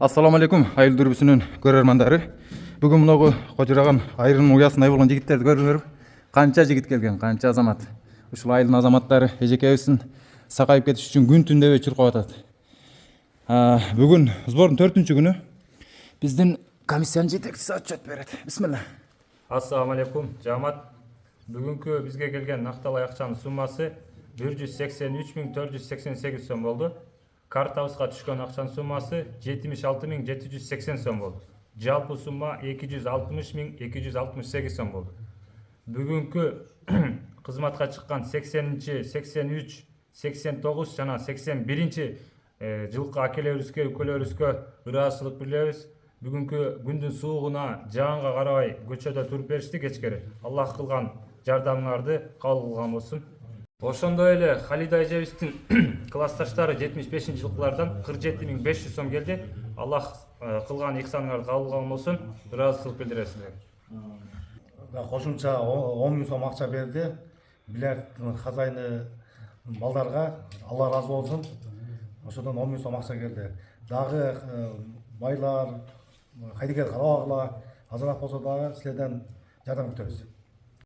Ассаламу алейкум, айыл дүрбүсүнүн көрөрмандары. Бүгүн мынагу кожураган айрын уясындай болгон жигиттерди көрүңөр. Канча жигит келген, канча азамат. Ушул айылдын азаматтары эжекебиздин сакайып кетиш үчүн күн түн дебей чуркап атат. Бүгүн сбордун 4-күнү күнү. Биздин комиссиянын жетекчиси отчет берет. Бисмилла. Ассаламу алейкум, жамаат. Бүгүнкү бизге келген накталай акчанын суммасы 183.488 сом болду. Картабызга түшкөн акчанын суммасы 76.780 сом болду. Жалпы сумма 260.268 сом болду. Бүгүнкү кызматка чыккан 80-чи, 83, 89 жана 81-чи жылкы акелерибизге, үкөлөрүбүзгө ыраазычылык билдиребиз. Бүгүнкү күндүн суугуна, жаганга карабай көчөдө туруп беришти кечкери. Аллах кылган жардамыңарды кабыл кылган болсун. Ошондой эле Халида эжебиздин классташтары 75-жылкылардан 47.500 сом келди. Аллах кылган ихсаныңарды кабыл кылган болсун. Ыраазычылык билдиребиз силерге. Кошумча 10.000 сом акча берди. Билек хазайыны балдарга Алла разы болсун. Ошодон 10.000 сом акча келди. Дагы байлар, кайдыгер карабагыла азыраак болсо дагы силерден жардам күтөбүз.